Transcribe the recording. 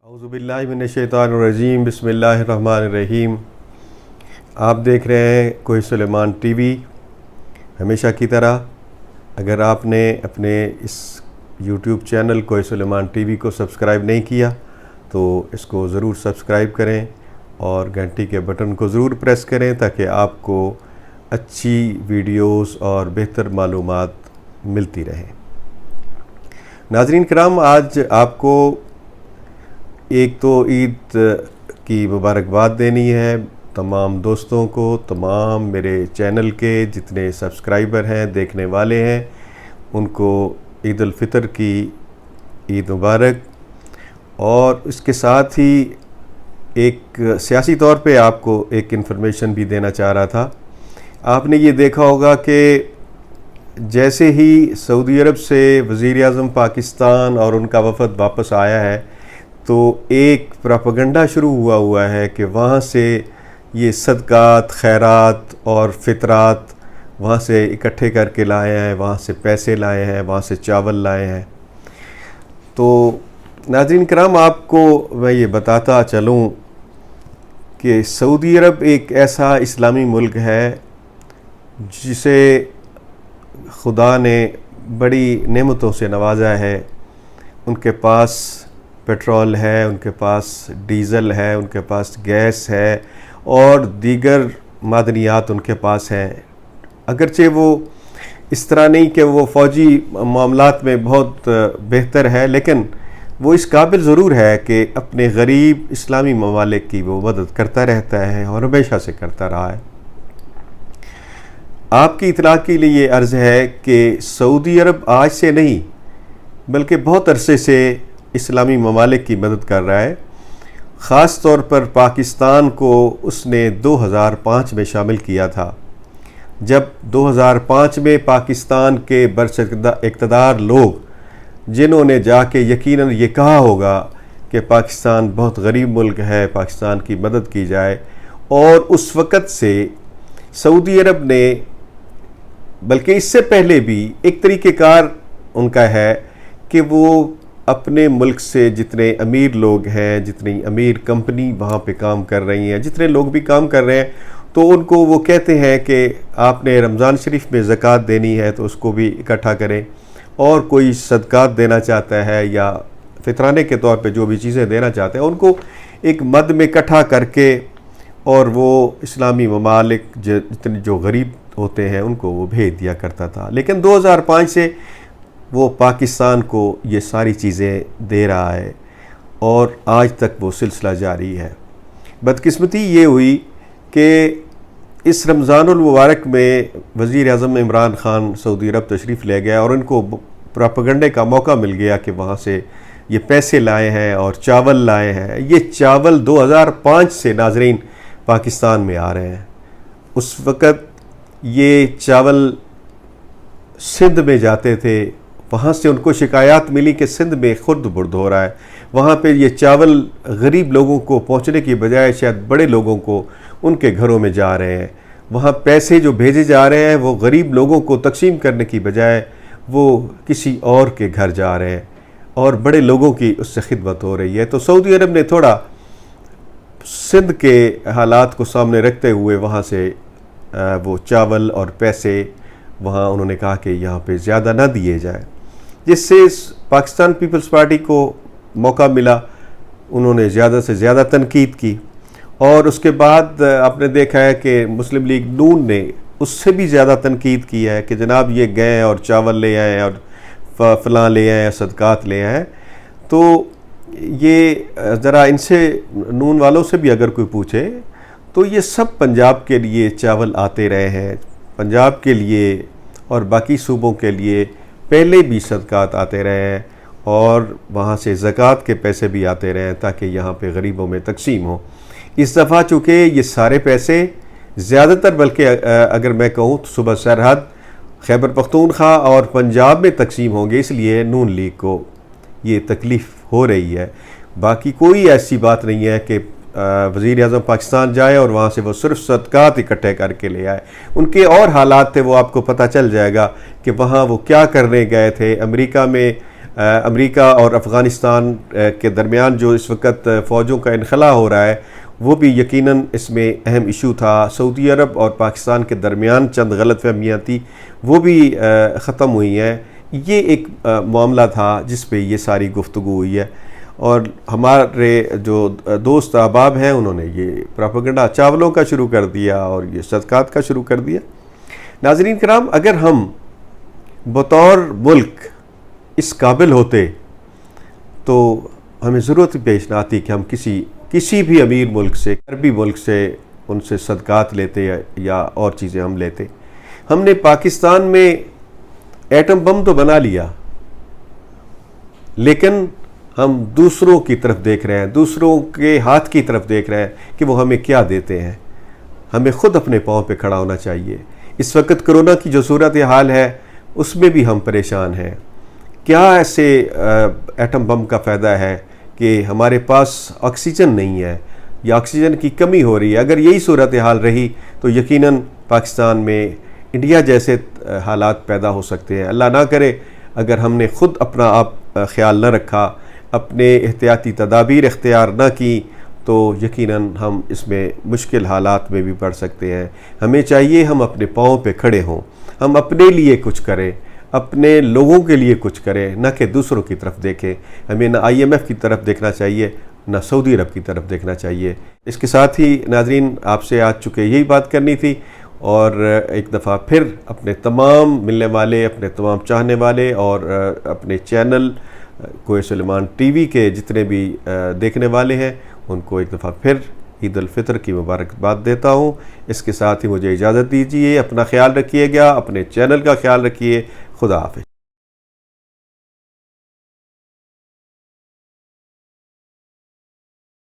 औज़ुबिल्लाहि मिनश्शैतानिर्रजीम बिस्मिल्लाहिर्रहमानिर्रहीम। आप देख रहे हैं कोई सुलेमान टीवी। हमेशा की तरह अगर आपने अपने इस यूट्यूब चैनल कोई सुलेमान टीवी को सब्सक्राइब नहीं किया तो इसको ज़रूर सब्सक्राइब करें और घंटी के बटन को ज़रूर प्रेस करें ताकि आपको अच्छी वीडियोस और बेहतर मालूमात मिलती रहें। नाज़रीन किराम, आज आपको एक तो ईद की मुबारकबाद देनी है तमाम दोस्तों को, तमाम मेरे चैनल के जितने सब्सक्राइबर हैं, देखने वाले हैं, उनको ईद उल फ़ितर की ईद मुबारक। और इसके साथ ही एक सियासी तौर पे आपको एक इन्फॉर्मेशन भी देना चाह रहा था। आपने ये देखा होगा कि जैसे ही सऊदी अरब से वज़ीर-ए-आज़म पाकिस्तान और उनका वफ़द वापस आया है तो एक प्रोपेगेंडा शुरू हुआ है कि वहाँ से ये सदक़ात, खैरात और फ़ितरात वहाँ से इकट्ठे करके लाए हैं, वहाँ से पैसे लाए हैं, वहाँ से चावल लाए हैं। तो नाज़रीन किराम, आपको मैं ये बताता चलूँ कि सऊदी अरब एक ऐसा इस्लामी मुल्क है जिसे खुदा ने बड़ी नेमतों से नवाजा है। उनके पास पेट्रोल है, उनके पास डीज़ल है, उनके पास गैस है और दीगर मादनियात उनके पास हैं। अगरचे वो इस तरह नहीं कि वो फ़ौजी मामलात में बहुत बेहतर है, लेकिन वो इस काबिल ज़रूर है कि अपने गरीब इस्लामी ममालिक की वो मदद करता रहता है और हमेशा से करता रहा है। आपकी इत्तला के लिए ये अर्ज़ है कि सऊदी अरब आज से नहीं बल्कि बहुत अरसे से इस्लामी ममालिक की मदद कर रहा है। ख़ास तौर पर पाकिस्तान को उसने 2005 में शामिल किया था। जब 2005 में पाकिस्तान के बरइक़्तिदार लोग जिन्होंने जाके यकीनन ये कहा होगा कि पाकिस्तान बहुत गरीब मुल्क है, पाकिस्तान की मदद की जाए, और उस वक़्त से सऊदी अरब ने, बल्कि इससे पहले भी, एक तरीक़ेकार उनका है कि वो अपने मुल्क से जितने अमीर लोग हैं, जितनी अमीर कंपनी वहाँ पे काम कर रही हैं, जितने लोग भी काम कर रहे हैं, तो उनको वो कहते हैं कि आपने रमज़ान शरीफ में ज़कात देनी है तो उसको भी इकट्ठा करें, और कोई सदक़ात देना चाहता है या फ़ितराने के तौर पे जो भी चीज़ें देना चाहते हैं उनको एक मद में इकट्ठा करके और वो इस्लामी ममालिक जितने जो गरीब होते हैं उनको वो भेज दिया करता था। लेकिन 2005 से वो पाकिस्तान को ये सारी चीज़ें दे रहा है और आज तक वो सिलसिला जारी है। बदकिस्मती ये हुई कि इस रमज़ानुल मुबारक में वज़ीर-ए-आज़म इमरान ख़ान सऊदी अरब तशरीफ़ ले गया और इनको प्रोपेगेंडे का मौका मिल गया कि वहाँ से ये पैसे लाए हैं और चावल लाए हैं। ये चावल 2005 से नाज़रीन पाकिस्तान में आ रहे हैं। उस वक़्त ये चावल सिंध में जाते थे, वहाँ से उनको शिकायत मिली कि सिंध में खुर्द बुर्द हो रहा है, वहाँ पे ये चावल गरीब लोगों को पहुँचने की बजाय शायद बड़े लोगों को उनके घरों में जा रहे हैं। वहाँ पैसे जो भेजे जा रहे हैं वो गरीब लोगों को तकसीम करने की बजाय वो किसी और के घर जा रहे हैं और बड़े लोगों की उससे खिदमत हो रही है। तो सऊदी अरब ने थोड़ा सिंध के हालात को सामने रखते हुए वहाँ से वो चावल और पैसे वहाँ उन्होंने कहा कि यहाँ पे ज़्यादा ना दिए जाए, जिससे पाकिस्तान पीपल्स पार्टी को मौका मिला। उन्होंने ज़्यादा से ज़्यादा तनकीद की और उसके बाद आपने देखा है कि मुस्लिम लीग नून ने उससे भी ज़्यादा तनकीद की है कि जनाब ये गए और चावल ले आए और फ़लाँ ले आए, सदक़ात ले आए। तो ये ज़रा इनसे, नून वालों से भी अगर कोई पूछे तो ये सब पंजाब के लिए चावल आते रहे हैं, पंजाब के लिए और बाकी सूबों के लिए पहले भी सदक़ात आते रहे हैं और वहाँ से ज़कात के पैसे भी आते रहे हैं ताकि यहाँ पे गरीबों में तकसीम हो। इस दफ़ा चूँकि ये सारे पैसे ज़्यादातर, बल्कि अगर मैं कहूँ तो सूबा सरहद, खैबर पख्तूनख्वा और पंजाब में तकसीम होंगे, इसलिए नून लीग को ये तकलीफ़ हो रही है। बाकी कोई ऐसी बात नहीं है कि वज़ीर-ए-आज़म पाकिस्तान जाए और वहाँ से वो सिर्फ सदक़ात इकट्ठे करके ले आए। उनके और हालात थे, वो आपको पता चल जाएगा कि वहाँ वो क्या करने गए थे। अमेरिका में अमेरिका और अफ़गानिस्तान के दरमियान जो इस वक्त फ़ौजों का इनखला हो रहा है वो भी यकीनन इसमें अहम इशू था। सऊदी अरब और पाकिस्तान के दरमियान चंद गलतफहमियाँ थी, वो भी ख़त्म हुई हैं। ये एक मामला था जिस पे ये सारी गुफ्तगू हुई है, और हमारे जो दोस्त अहबाब हैं उन्होंने ये प्रोपेगेंडा चावलों का शुरू कर दिया और ये सदक़ात का शुरू कर दिया। नाज़रीन किराम, अगर हम बतौर मुल्क इस काबिल होते तो हमें ज़रूरत पेश ना आती कि हम किसी भी अमीर मुल्क से, अरबी मुल्क से उनसे सदक़ात लेते या और चीज़ें हम लेते। हमने पाकिस्तान में एटम बम तो बना लिया, लेकिन हम दूसरों की तरफ देख रहे हैं, दूसरों के हाथ की तरफ देख रहे हैं कि वो हमें क्या देते हैं। हमें ख़ुद अपने पाँव पे खड़ा होना चाहिए। इस वक्त कोरोना की जो सूरत हाल है उसमें भी हम परेशान हैं। क्या ऐसे एटम बम का फ़ायदा है कि हमारे पास ऑक्सीजन नहीं है या ऑक्सीजन की कमी हो रही है? अगर यही सूरत हाल रही तो यकीनन पाकिस्तान में इंडिया जैसे हालात पैदा हो सकते हैं। अल्लाह ना करे अगर हमने ख़ुद अपना आप ख्याल न रखा, अपने एहतियाती तदाबीर इख्तियार न की, तो यकीनन हम इसमें मुश्किल हालात में भी पड़ सकते हैं। हमें चाहिए हम अपने पाँव पे खड़े हों, हम अपने लिए कुछ करें, अपने लोगों के लिए कुछ करें, न कि दूसरों की तरफ देखें। हमें न IMF की तरफ देखना चाहिए, न सऊदी अरब की तरफ देखना चाहिए। इसके साथ ही नाज़रीन, आपसे आज चुके यही बात करनी थी, और एक दफ़ा फिर अपने तमाम मिलने वाले, अपने तमाम चाहने वाले और अपने चैनल कोय सुलेमान TV के जितने भी देखने वाले हैं उनको एक दफ़ा फिर ईद उल फितर की मुबारकबाद देता हूँ। इसके साथ ही मुझे इजाज़त दीजिए। अपना ख्याल रखिएगा, अपने चैनल का ख्याल रखिए। खुदा हाफ़िज़।